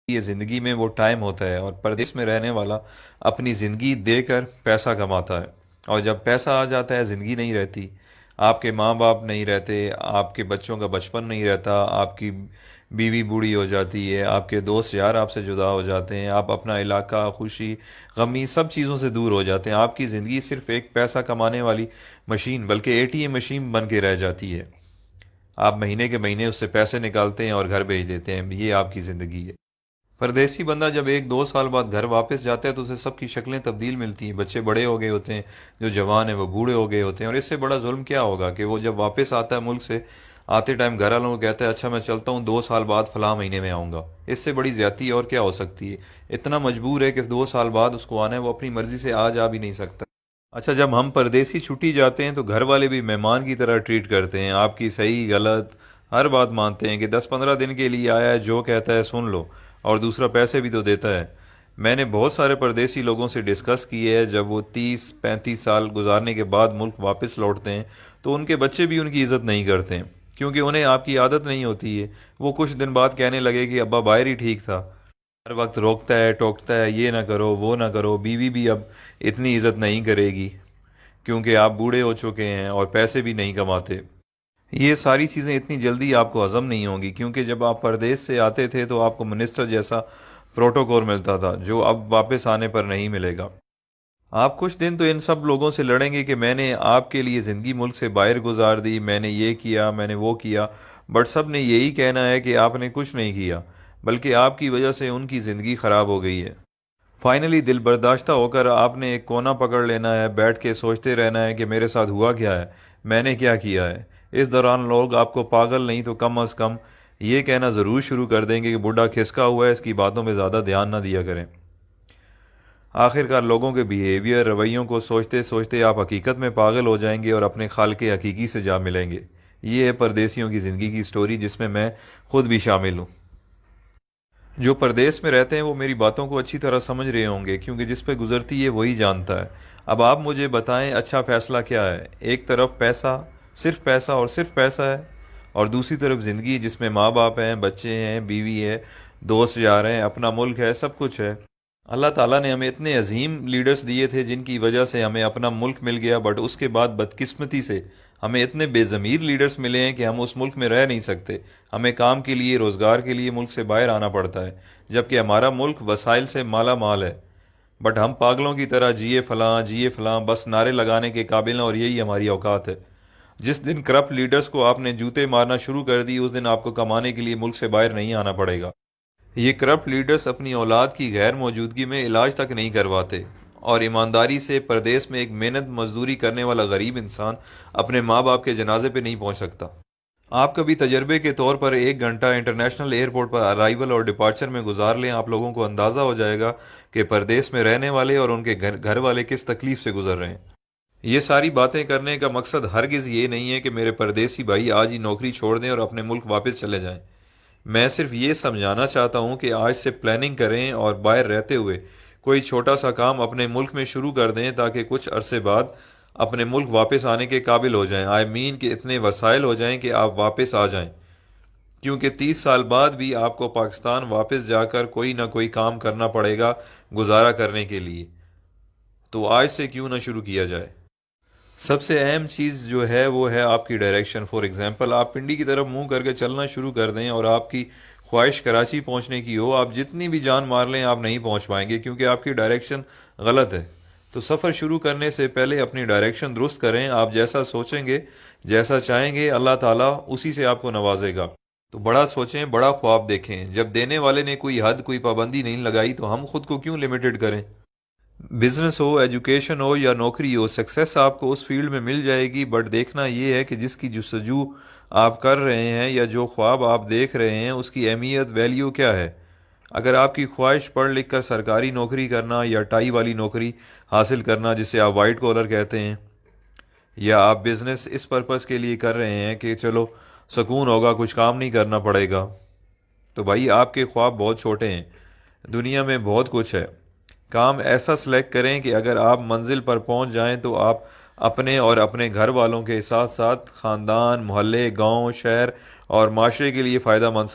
یہ زندگی میں وہ ٹائم ہوتا ہے، اور پردیس میں رہنے والا اپنی زندگی دے کر پیسہ کماتا ہے، اور جب پیسہ آ جاتا ہے زندگی نہیں رہتی۔ آپ کے ماں باپ نہیں رہتے، آپ کے بچوں کا بچپن نہیں رہتا، آپ کی بیوی بوڑھی ہو جاتی ہے، آپ کے دوست یار آپ سے جدا ہو جاتے ہیں، آپ اپنا علاقہ، خوشی غمی سب چیزوں سے دور ہو جاتے ہیں۔ آپ کی زندگی صرف ایک پیسہ کمانے والی مشین، بلکہ اے ٹی ایم مشین بن کے رہ جاتی ہے۔ آپ مہینے کے مہینے اس سے پیسے نکالتے ہیں اور گھر بھیج دیتے ہیں، یہ آپ کی زندگی ہے۔ پردیسی بندہ جب ایک دو سال بعد گھر واپس جاتا ہے تو اسے سب کی شکلیں تبدیل ملتی ہیں، بچے بڑے ہو گئے ہوتے ہیں، جو جوان ہیں وہ بوڑھے ہو گئے ہوتے ہیں، اور اس سے بڑا ظلم کیا ہوگا کہ وہ جب واپس آتا ہے ملک سے، آتے ٹائم گھر والوں کو کہتا ہے اچھا میں چلتا ہوں، 2 سال بعد فلاں مہینے میں آؤں گا۔ اس سے بڑی زیادتی اور کیا ہو سکتی ہے؟ اتنا مجبور ہے کہ 2 سال بعد اس کو آنا ہے، وہ اپنی مرضی سے جا بھی نہیں سکتا۔ اچھا، جب ہم پردیسی چھٹی جاتے ہیں تو گھر والے بھی مہمان کی طرح ٹریٹ کرتے ہیں، آپ کی صحیح غلط ہر بات مانتے ہیں کہ 10-15 دن کے لیے آیا ہے، جو کہتا ہے سن لو، اور دوسرا پیسے بھی تو دیتا ہے۔ میں نے بہت سارے پردیسی لوگوں سے ڈسکس کی ہے، جب وہ 30-35 سال گزارنے کے بعد ملک واپس لوٹتے ہیں تو ان کے بچے بھی ان کی عزت نہیں کرتے ہیں، کیونکہ انہیں آپ کی عادت نہیں ہوتی ہے۔ وہ کچھ دن بعد کہنے لگے کہ ابا باہر ہی ٹھیک تھا، ہر وقت روکتا ہے ٹوکتا ہے، یہ نہ کرو وہ نہ کرو، بیوی بھی اب اتنی عزت نہیں کرے گی کیونکہ آپ بوڑھے ہو چکے ہیں اور پیسے بھی نہیں کماتے۔ یہ ساری چیزیں اتنی جلدی آپ کو ہضم نہیں ہوں گی، کیونکہ جب آپ پردیس سے آتے تھے تو آپ کو منسٹر جیسا پروٹوکول ملتا تھا، جو اب واپس آنے پر نہیں ملے گا۔ آپ کچھ دن تو ان سب لوگوں سے لڑیں گے کہ میں نے آپ کے لیے زندگی ملک سے باہر گزار دی، میں نے یہ کیا، میں نے وہ کیا، بٹ سب نے یہی کہنا ہے کہ آپ نے کچھ نہیں کیا، بلکہ آپ کی وجہ سے ان کی زندگی خراب ہو گئی ہے۔ فائنلی دل برداشتہ ہو کر آپ نے ایک کونا پکڑ لینا ہے، بیٹھ کے سوچتے رہنا ہے کہ میرے ساتھ ہوا کیا ہے، میں نے کیا کیا ہے۔ اس دوران لوگ آپ کو پاگل نہیں تو کم از کم یہ کہنا ضرور شروع کر دیں گے کہ بڈھا کھسکا ہوا ہے، اس کی باتوں پہ زیادہ دھیان نہ دیا کریں۔ آخرکار لوگوں کے بیہیویئر رویوں کو سوچتے سوچتے آپ حقیقت میں پاگل ہو جائیں گے اور اپنے خالق حقیقی سے جا ملیں گے۔ یہ ہے پردیسیوں کی زندگی کی سٹوری، جس میں میں خود بھی شامل ہوں۔ جو پردیس میں رہتے ہیں وہ میری باتوں کو اچھی طرح سمجھ رہے ہوں گے، کیونکہ جس پہ گزرتی ہے وہی جانتا ہے۔ اب آپ مجھے بتائیں اچھا فیصلہ کیا ہے؟ ایک طرف پیسہ اور صرف پیسہ ہے، اور دوسری طرف زندگی جس میں ماں باپ ہیں، بچے ہیں، بیوی ہے، دوست یار ہیں، اپنا ملک ہے، سب کچھ ہے۔ اللہ تعالیٰ نے ہمیں اتنے عظیم لیڈرز دیے تھے جن کی وجہ سے ہمیں اپنا ملک مل گیا، بٹ اس کے بعد بدقسمتی سے ہمیں اتنے بے ضمیر لیڈرز ملے ہیں کہ ہم اس ملک میں رہ نہیں سکتے، ہمیں کام کے لیے، روزگار کے لیے ملک سے باہر آنا پڑتا ہے، جبکہ ہمارا ملک وسائل سے مالا مال ہے، بٹ ہم پاگلوں کی طرح جیے فلاں بس نعرے لگانے کے قابل ہیں، اور یہی ہماری اوقات ہے۔ جس دن کرپٹ لیڈرز کو آپ نے جوتے مارنا شروع کر دی، اس دن آپ کو کمانے کے لیے ملک سے باہر نہیں آنا پڑے گا۔ یہ کرپٹ لیڈرز اپنی اولاد کی غیر موجودگی میں علاج تک نہیں کرواتے، اور ایمانداری سے پردیس میں ایک محنت مزدوری کرنے والا غریب انسان اپنے ماں باپ کے جنازے پہ نہیں پہنچ سکتا۔ آپ کبھی تجربے کے طور پر 1 گھنٹہ انٹرنیشنل ایئرپورٹ پر ارائیول اور ڈپارچر میں گزار لیں، آپ لوگوں کو اندازہ ہو جائے گا کہ پردیس میں رہنے والے اور ان کے گھر والے کس تکلیف سے گزر رہے ہیں۔ یہ ساری باتیں کرنے کا مقصد ہرگز یہ نہیں ہے کہ میرے پردیسی بھائی آج ہی نوکری چھوڑ دیں اور اپنے ملک واپس چلے جائیں۔ میں صرف یہ سمجھانا چاہتا ہوں کہ آج سے پلاننگ کریں اور باہر رہتے ہوئے کوئی چھوٹا سا کام اپنے ملک میں شروع کر دیں، تاکہ کچھ عرصے بعد اپنے ملک واپس آنے کے قابل ہو جائیں، کہ اتنے وسائل ہو جائیں کہ آپ واپس آ جائیں، کیونکہ 30 سال بعد بھی آپ کو پاکستان واپس جا کر کوئی نہ کوئی کام کرنا پڑے گا گزارا کرنے کے لیے۔ تو آج سے کیوں نہ شروع کیا جائے؟ سب سے اہم چیز جو ہے وہ ہے آپ کی ڈائریکشن۔ فار ایگزامپل، آپ پنڈی کی طرف منہ کر کے چلنا شروع کر دیں اور آپ کی خواہش کراچی پہنچنے کی ہو، آپ جتنی بھی جان مار لیں آپ نہیں پہنچ پائیں گے، کیونکہ آپ کی ڈائریکشن غلط ہے۔ تو سفر شروع کرنے سے پہلے اپنی ڈائریکشن درست کریں، آپ جیسا سوچیں گے، جیسا چاہیں گے، اللہ تعالیٰ اسی سے آپ کو نوازے گا۔ تو بڑا سوچیں، بڑا خواب دیکھیں۔ جب دینے والے نے کوئی حد، کوئی پابندی نہیں لگائی تو ہم خود کو کیوں لمیٹڈ کریں؟ بزنس ہو، ایجوکیشن ہو یا نوکری ہو، سکسیس آپ کو اس فیلڈ میں مل جائے گی، بٹ دیکھنا یہ ہے کہ جس کی جستجو آپ کر رہے ہیں یا جو خواب آپ دیکھ رہے ہیں اس کی اہمیت، ویلیو کیا ہے۔ اگر آپ کی خواہش پڑھ لکھ کر سرکاری نوکری کرنا یا ٹائی والی نوکری حاصل کرنا جسے آپ وائٹ کالر کہتے ہیں، یا آپ بزنس اس پرپس کے لیے کر رہے ہیں کہ چلو سکون ہوگا، کچھ کام نہیں کرنا پڑے گا، تو بھائی آپ کے خواب بہت چھوٹے ہیں۔ دنیا میں بہت کچھ ہے۔ کام ایسا سلیکٹ کریں کہ اگر آپ منزل پر پہنچ جائیں تو آپ اپنے اور اپنے گھر والوں کے ساتھ ساتھ خاندان، محلے، گاؤں، شہر اور معاشرے کے لیے فائدہ مند